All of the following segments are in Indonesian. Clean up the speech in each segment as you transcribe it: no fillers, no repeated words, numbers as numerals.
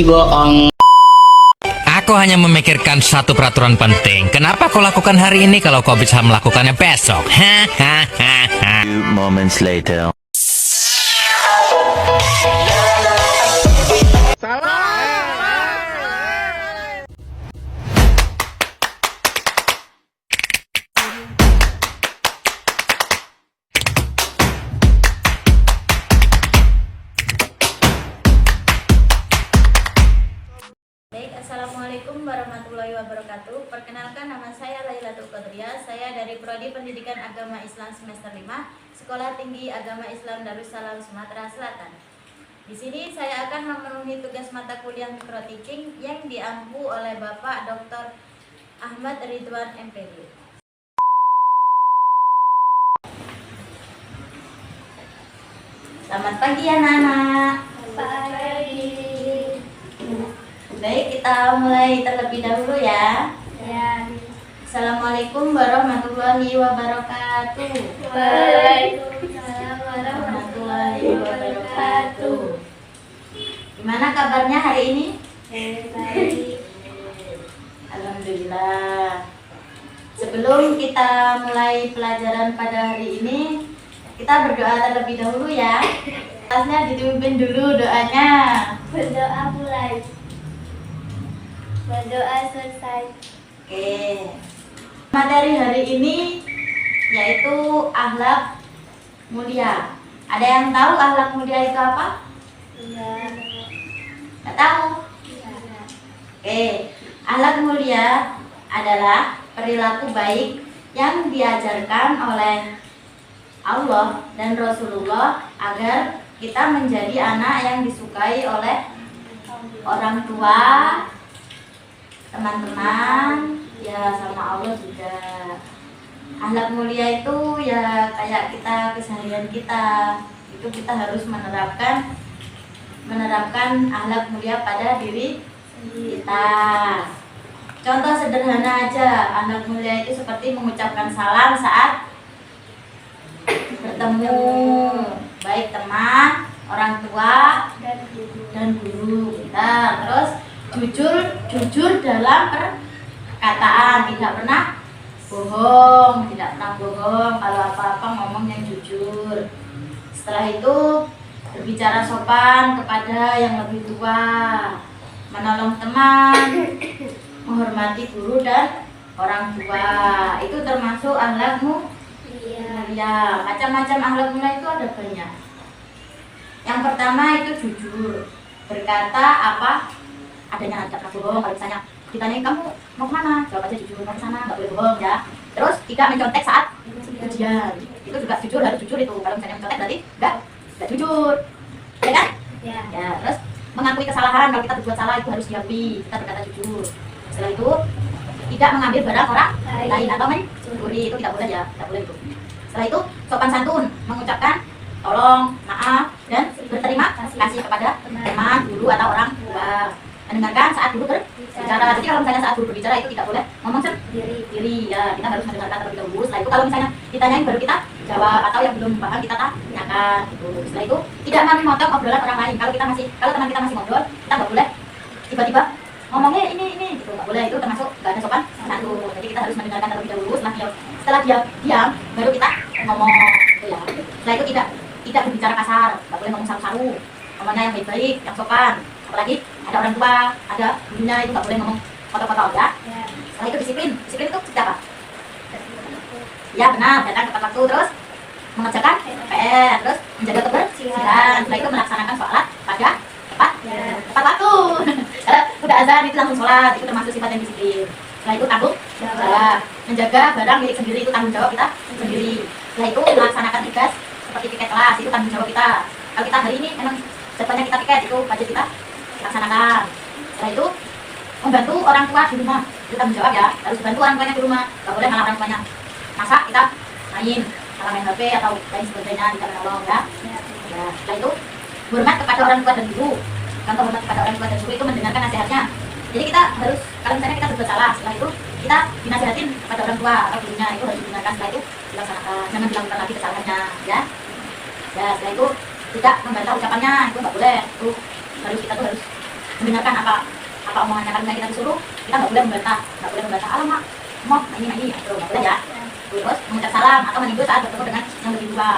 bohong. Aku hanya memikirkan satu peraturan penting. Kenapa kau lakukan hari ini kalau kau bisa melakukannya besok? Hahaha. Few moments later. Baik, Assalamualaikum warahmatullahi wabarakatuh. Perkenalkan, nama saya Lailatul Qadriyah. Saya dari Prodi Pendidikan Agama Islam semester 5, Sekolah Tinggi Agama Islam Darussalam, Sumatera Selatan. Di sini saya akan memenuhi tugas mata kuliah Micro Teaching yang diampu oleh Bapak Dr. Ahmad Ridwan MPD. Selamat pagi anak-anak. Baik, kita mulai terlebih dahulu ya. Assalamualaikum warahmatullahi wabarakatuh. Waalaikumsalam Warahmatullahi wabarakatuh. Gimana kabarnya hari ini? Baik. Alhamdulillah. Sebelum kita mulai pelajaran pada hari ini, kita berdoa terlebih dahulu ya. Kelasnya dipimpin dulu doanya. Berdoa mulai. Berdoa selesai. Oke. Materi hari ini yaitu akhlak mulia. Ada yang tahu akhlak mulia itu apa? Enggak. Nggak tahu? Oke. Akhlak mulia adalah perilaku baik yang diajarkan oleh Allah dan Rasulullah agar kita menjadi anak yang disukai oleh orang tua, teman-teman, ya sama Allah juga. Akhlak mulia itu ya kayak kita keseharian kita. Itu kita harus menerapkan akhlak mulia pada diri kita. Contoh sederhana aja, akhlak mulia itu seperti mengucapkan salam saat bertemu, baik teman, orang tua, dan guru kita. Terus jujur dalam perkataan, tidak pernah bohong, kalau apa-apa ngomong yang jujur. Setelah itu berbicara sopan kepada yang lebih tua, menolong teman, menghormati guru dan orang tua. Itu termasuk akhlak mulia. Macam-macam akhlak mulia itu ada banyak. Yang pertama itu jujur, berkata apa adanya, tidak pernah bohong. Kalau misalnya ditanyain kamu mau kemana, jawab aja jujur, mau kesana, nggak boleh bohong ya. Terus tidak mencontek saat ujian, itu juga jujur, harus jujur itu. Kalau misalnya mencontek berarti nggak jujur, ya kan? Ya. Terus mengakui kesalahan, kalau kita berbuat salah itu harus diakui, kita berkata jujur. Setelah itu tidak mengambil barang orang lain atau mencuri, itu tidak boleh ya, tidak boleh itu. Setelah itu sopan santun, mengucapkan tolong, maaf, dan berterima kasih kepada teman, guru atau orang tua. Mendengarkan saat guru berbicara. Jadi kalau misalnya saat guru berbicara itu tidak boleh ngomong sendiri ya, kita harus mendengarkan terlebih dahulu. Setelah itu kalau misalnya ditanyain baru kita jawab, atau yang belum paham kita tanyakan gitu. Setelah itu tidak memotong obrolan orang lain. Kalau teman kita masih ngobrol, kita nggak boleh tiba-tiba ngomongnya ini gitu, nggak boleh. Itu termasuk nggak ada sopan santun. Jadi kita harus mendengarkan terlebih dahulu. Setelah dia diam baru kita ngomong gitu ya. Setelah itu tidak berbicara kasar, nggak boleh ngomong saru-saru, ngomongnya yang baik-baik, yang sopan. Apalagi ada orang tua, ada gurunya, itu nggak boleh ngomong kotor-kotor ya. Setelah itu disiplin itu apa? Ya benar, datang tepat waktu, terus mengerjakan PR, terus menjaga kebersihan. Setelah itu melaksanakan sholat pada tepat waktu. Kalau udah azan itu langsung sholat, itu termasuk sifat yang disiplin. Setelah itu tanggung jawab, menjaga barang milik sendiri, itu tanggung jawab kita sendiri. Setelah itu melaksanakan tugas seperti piket kelas, itu tanggung jawab kita. Kalau kita hari ini memang jadwalnya kita piket, itu wajib kita laksanakan. Setelah itu membantu orang tua di rumah, itu tanggung jawab ya, harus bantu orang tuanya di rumah, nggak boleh malah orang tuanya masak kita main HP atau lain sebagainya, tidak menolong ya. Setelah itu hormat kepada orang tua dan guru. Contoh hormat kepada orang tua dan guru itu mendengarkan nasihatnya. Jadi kita harus, kalau misalnya kita berbuat salah, setelah itu kita dinasihatin kepada orang tua atau gurunya, itu harus didengarkan. Setelah itu dilaksanakan, jangan dilakukan lagi kesalahannya ya. Setelah itu tidak membantah ucapannya, itu nggak boleh. Itu harus kita tuh harus mendengarkan apa omongannya. Kalau misalnya kita disuruh, kita nggak boleh membantah, alamak, mau ini, itu nggak boleh ya. Terus mengucap salam atau meninjau saat bertemu dengan yang lebih tua.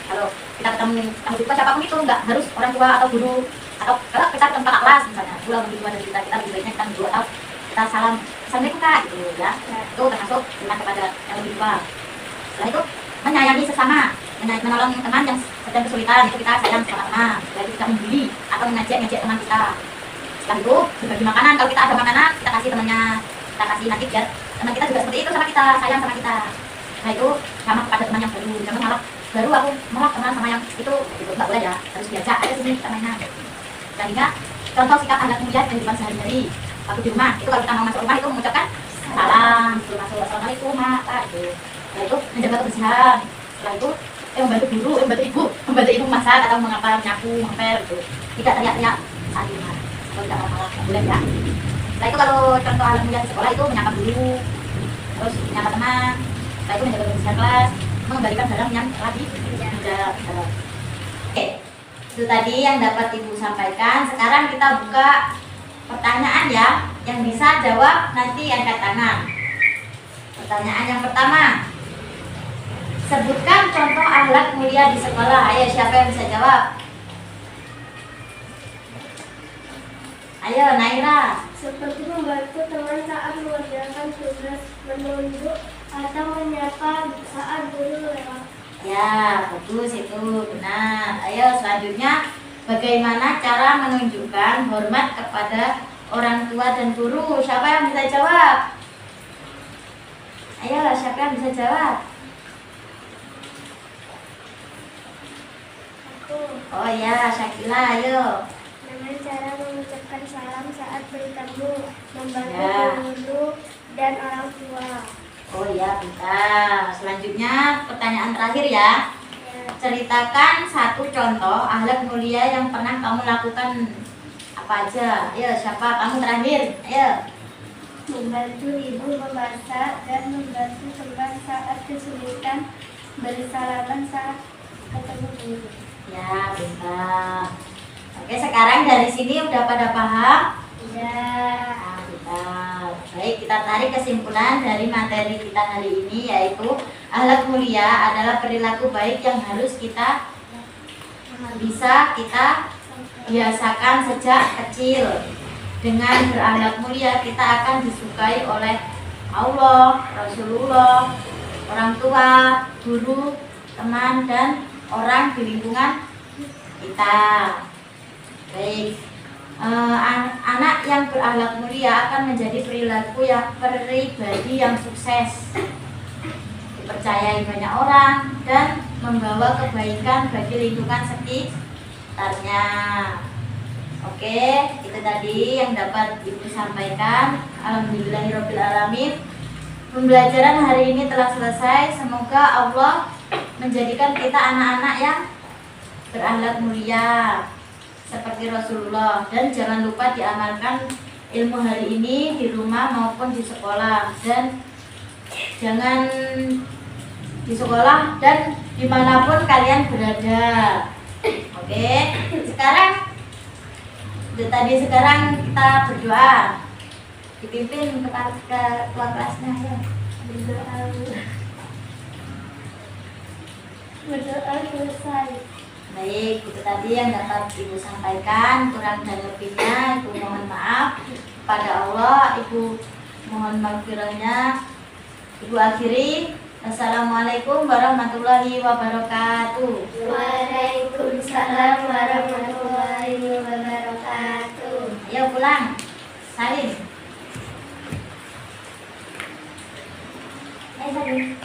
Kalau kita ketemu yang lebih tua siapapun itu, nggak harus orang tua atau guru, atau kalau kita ketemu kakak kelas misalnya, guru lebih tua dari kita lebih baiknya kita meninjau atau kita salam, assalamualaikum kak, gitu ya. Itu termasuk hormat kepada yang lebih tua. Setelah itu menyayangi sesama, menolong teman yang sedang kesulitan, itu kita sayang sama. Setelah itu kita membuli atau mengajak teman kita. Setelah itu berbagi makanan, kalau kita ada makanan kita kasih temannya, kita kasih nanti biar teman kita juga seperti itu sama kita, sayang sama kita. Nah itu sama kepada teman yang baru, jangan malah baru aku malah kenal sama yang itu nggak boleh ya, harus diajak ayo sini kita mainan. Selanjutnya contoh sikap ahlak mulia dan kehidupan sehari-hari. Waktu di rumah itu kalau kita mau masuk rumah itu mengucapkan salam, sebelum masuk assalamualaikum pak itu. Setelah itu menjaga kebersihan. Setelah itu membantu guru, membantu ibu masak atau mengapa menyapu, mengepel gitu. Tidak teriak-teriak saat di rumah. Kalau tidak malah nggak boleh ya. Setelah itu kalau contoh ahlak mulia di sekolah itu menyapa guru, terus menyapa teman. Setelah itu menjaga kebersihan kelas, mengembalikan barang yang telah tidak. Oke, itu tadi yang dapat ibu sampaikan. Sekarang kita buka pertanyaan ya, yang bisa jawab nanti angkat tangan. Pertanyaan yang pertama, sebutkan contoh akhlak mulia di sekolah. Ayo siapa yang bisa jawab? Ayo Naira. Seperti membantu teman saat mengerjakan tugas, menunjuk atau menyapa saat guru lewat. Ya, bagus itu, benar. Ayo selanjutnya, bagaimana cara menunjukkan hormat kepada orang tua dan guru? Siapa yang bisa jawab? Ayo, siapa yang bisa jawab? Aku Oh ya, Syakila, ayo. dengan cara mengucapkan salam saat bertemu, membantu Ya. guru dan orang tua. Oh ya, bentar. Selanjutnya, pertanyaan terakhir ya. Ya. Ceritakan satu contoh akhlak mulia yang pernah kamu lakukan. Apa aja? Ayo, siapa? Kamu terakhir. Ayo. Membantu ibu memasak dan membantu teman saat kesulitan, bersalaman saat ketemu guru. Ya, bentar. Oke, sekarang dari sini udah pada paham? Ya. Nah, bentar. Baik, kita tarik kesimpulan dari materi kita hari ini, yaitu akhlak mulia adalah perilaku baik yang harus kita biasakan sejak kecil. Dengan berakhlak mulia kita akan disukai oleh Allah, Rasulullah, orang tua, guru, teman, dan orang di lingkungan kita. Baik, anak yang berakhlak mulia akan menjadi pribadi yang sukses, dipercayai banyak orang, dan membawa kebaikan bagi lingkungan sekitarnya. Oke, itu tadi yang dapat ibu sampaikan. Alhamdulillahirobbilalamin. Pembelajaran hari ini telah selesai. Semoga Allah menjadikan kita anak-anak yang berakhlak mulia seperti Rasulullah, dan jangan lupa diamalkan ilmu hari ini di rumah maupun di sekolah, dan jangan di sekolah dan dimanapun kalian berada. Oke, sekarang kita berdoa, dipimpin ke ketua kelasnya ya. Berdoa selesai. Baik, itu tadi yang dapat ibu sampaikan. Kurang dan lebihnya ibu mohon maaf kepada Allah. Ibu mohon maghfirahnya. Ibu akhiri, assalamualaikum warahmatullahi wabarakatuh. Waalaikumsalam warahmatullahi wabarakatuh. Ayo pulang, salim. Salim.